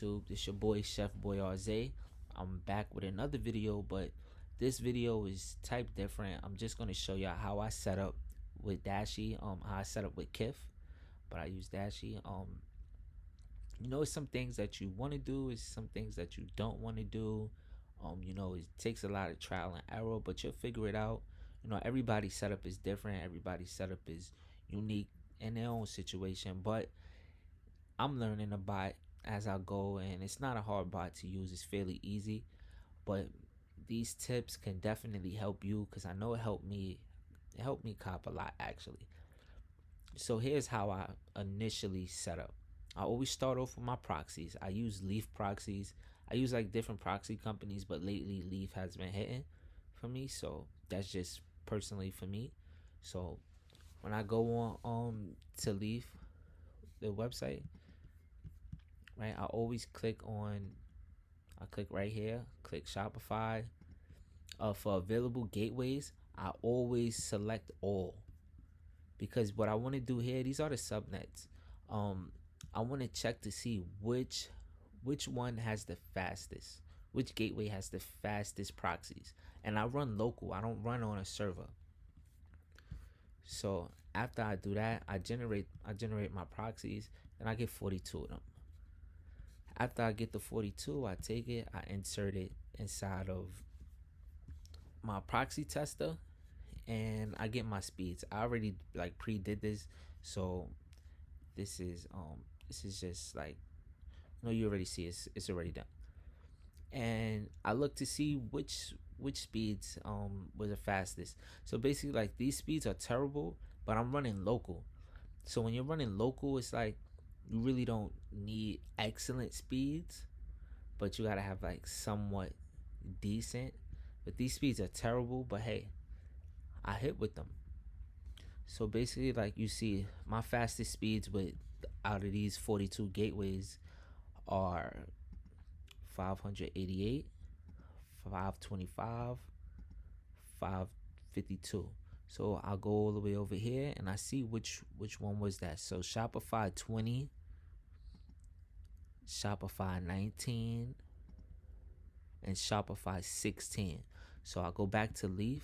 This your boy Chef Boy Arze. I'm back with another video, but this video is type different. I'm just gonna show y'all how I set up with Dashe, how I set up with Kith, but I use Dashe. It's some things that you want to do, it's some things that you don't want to do. It takes a lot of trial and error, but you'll figure it out. Everybody's setup is different, everybody's setup is unique in their own situation, but I'm learning a bot as I go, and it's not a hard bot to use. It's fairly easy, but these tips can definitely help you because I know it helped me. It helped me cop a lot actually. So here's how I initially set up. I always start off with my proxies. I use Leaf proxies. I use like different proxy companies, but lately Leaf has been hitting for me. So that's just personally for me. So when I go on to Leaf, the website, right? I click right here, click Shopify. For available gateways, I always select all because what I want to do here, these are the subnets. I want to check to see which one has the fastest, which gateway has the fastest proxies. And I run local, I don't run on a server. So after I do that, I generate my proxies and I get 42 of them. After I get the 42, I take it, I insert it inside of my proxy tester, and I get my speeds. I already like pre-did this, so this is just like, you already see it's already done. And I look to see which speeds was the fastest. So basically, like, these speeds are terrible, but I'm running local. So when you're running local, it's like you really don't need excellent speeds, but you gotta have like somewhat decent. But these speeds are terrible, but hey, I hit with them. So basically, like, you see my fastest speeds with out of these 42 gateways are 588, 525, 552. So I'll go all the way over here and I see which one was that. So Shopify 20, Shopify 19, and Shopify 16. So I go back to Leaf,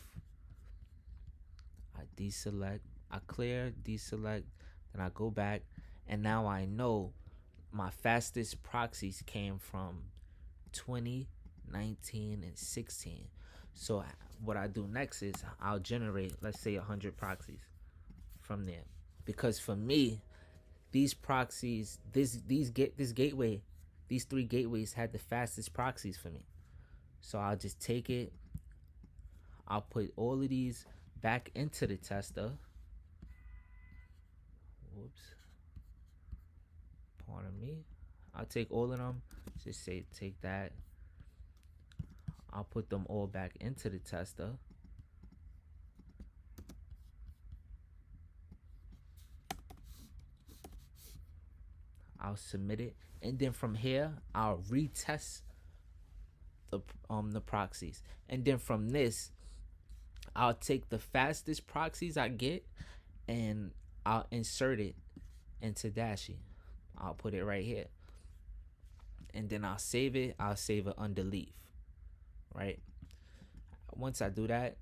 I deselect, I clear, deselect, then I go back, and now I know my fastest proxies came from 20, 19, and 16. So what I do next is I'll generate, let's say, 100 proxies from there, because for me, these proxies, this gateway, these three gateways had the fastest proxies for me. So I'll just take it, I'll put all of these back into the tester. Whoops. Pardon me. I'll take all of them. Just say take that. I'll put them all back into the tester. I'll submit it, and then from here I'll retest the proxies, and then from this I'll take the fastest proxies I get and I'll insert it into Dashe. I'll put it right here, and then I'll save it. I'll save it under Leaf, right? Once I do that,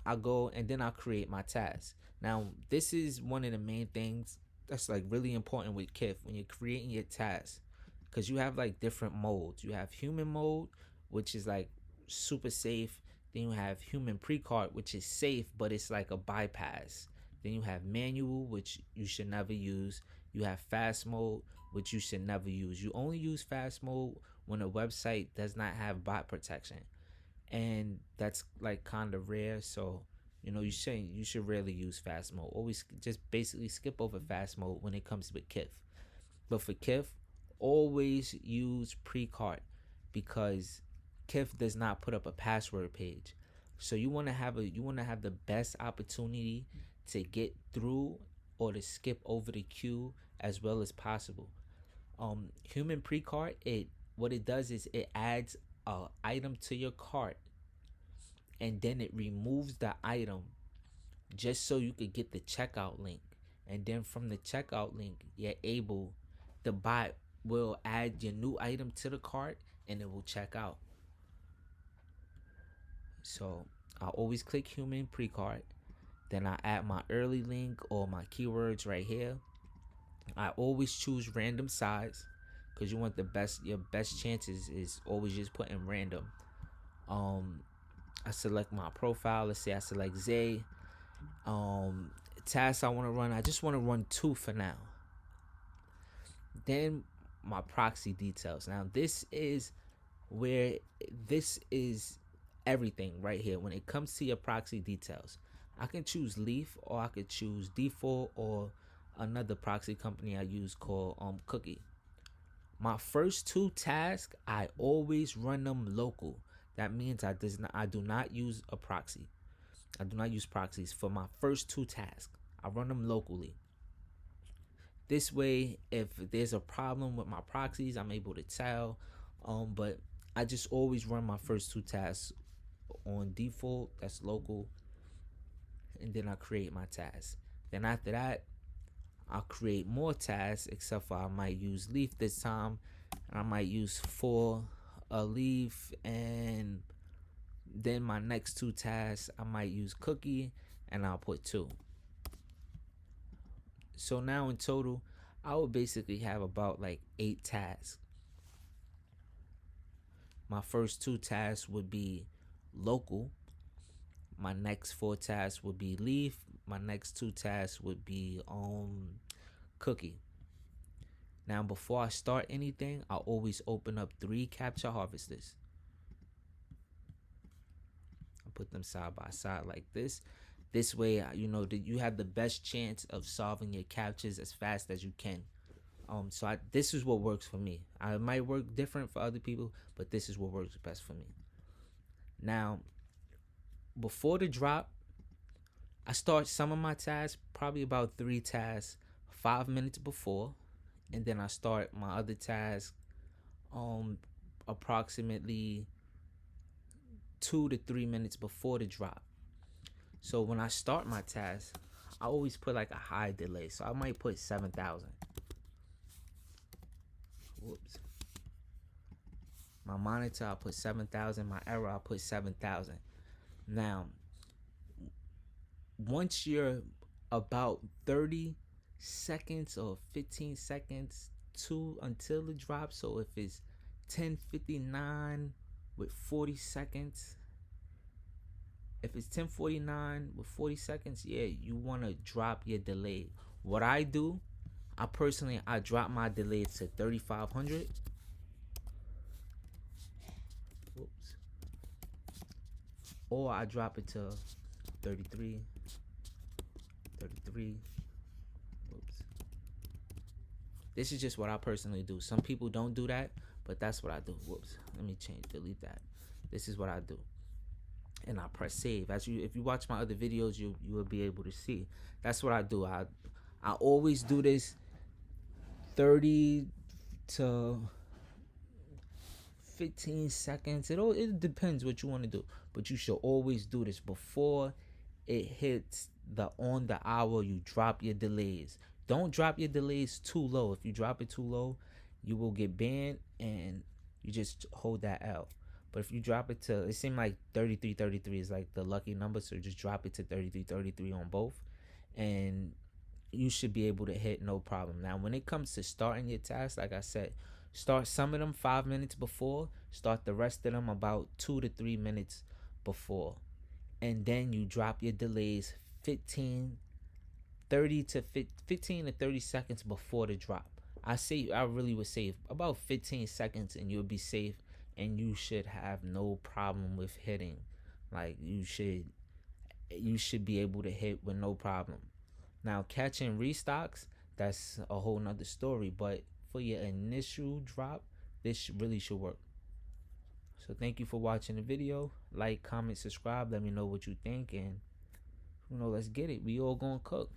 I'll go and then I'll create my task. Now this is one of the main things that's like really important with Kith when you're creating your tasks, because you have like different modes. You have human mode, which is like super safe. Then you have human precard, which is safe, but it's like a bypass. Then you have manual, which you should never use. You have fast mode, which you should never use. You only use fast mode when a website does not have bot protection, and that's like kind of rare. So you should rarely use fast mode. Always just basically skip over fast mode when it comes with Kith. But for Kith, always use precard, because Kith does not put up a password page. So you want to have the best opportunity to get through or to skip over the queue as well as possible. Human precard, what it does is it adds a item to your cart, and then it removes the item just so you could get the checkout link. And then from the checkout link, the bot will add your new item to the cart and it will check out. So I always click human pre-cart. Then I add my early link or my keywords right here. I always choose random size because you want your best chances is always just putting random. Um, I select my profile. Let's say I select Zay. Tasks I want to run. I just want to run 2 for now. Then my proxy details. Now this is where this is everything right here. When it comes to your proxy details, I can choose Leaf or I could choose default or another proxy company I use called Cookie. My first 2 tasks, I always run them local. That means I do not use a proxy. I do not use proxies for my first 2 tasks. I run them locally. This way, if there's a problem with my proxies, I'm able to tell. But I just always run my first 2 tasks on default, that's local, and then I create my tasks. Then after that, I'll create more tasks, except for I might use Leaf this time, and I might use 4 a Leaf, and then my next 2 tasks I might use Cookie, and I'll put 2. So now in total, I would basically have about like 8 tasks. My first 2 tasks would be local. My next 4 tasks would be Leaf. My next 2 tasks would be Cookie. Now before I start anything, I always open up 3 capture harvesters. I put them side by side like this. This way, you know that you have the best chance of solving your captures as fast as you can. So this is what works for me. I might work different for other people, but this is what works best for me. Now, before the drop, I start some of my tasks, probably about 3 tasks, 5 minutes before, and then I start my other task approximately 2 to 3 minutes before the drop. So when I start my task, I always put like a high delay. So I might put 7,000. Whoops. My monitor, I put 7,000. My error, I put 7,000. Now, once you're about 30 seconds or 15 seconds until the drop, so if it's 10:59 with 40 seconds, if it's 10:49 with 40 seconds, yeah, you want to drop your delay. What I do, I drop my delay to 3,500. Whoops. Or I drop it to 33. Whoops. This is just what I personally do. Some people don't do that, but that's what I do. Whoops. Let me delete that. This is what I do. And I press save. If you watch my other videos, you will be able to see. That's what I do. I always do this 30 to 15 seconds. It depends what you want to do, but you should always do this before it hits on the hour. You drop your delays. Don't drop your delays too low. If you drop it too low, you will get banned, and you just hold that out. But if you drop it to, it seems like 33 is like the lucky number, so just drop it to 33 on both, and you should be able to hit no problem. Now, when it comes to starting your task, like I said, start some of them 5 minutes before, start the rest of them about 2 to 3 minutes before, and then you drop your delays 15 to 30 seconds before the drop. I really would say about 15 seconds and you'll be safe, and you should have no problem with hitting. Like you should be able to hit with no problem. Now, catching restocks, that's a whole nother story, but for your initial drop, this really should work. So thank you for watching the video. Like, comment, subscribe, let me know what you think, and let's get it. We all gonna cook.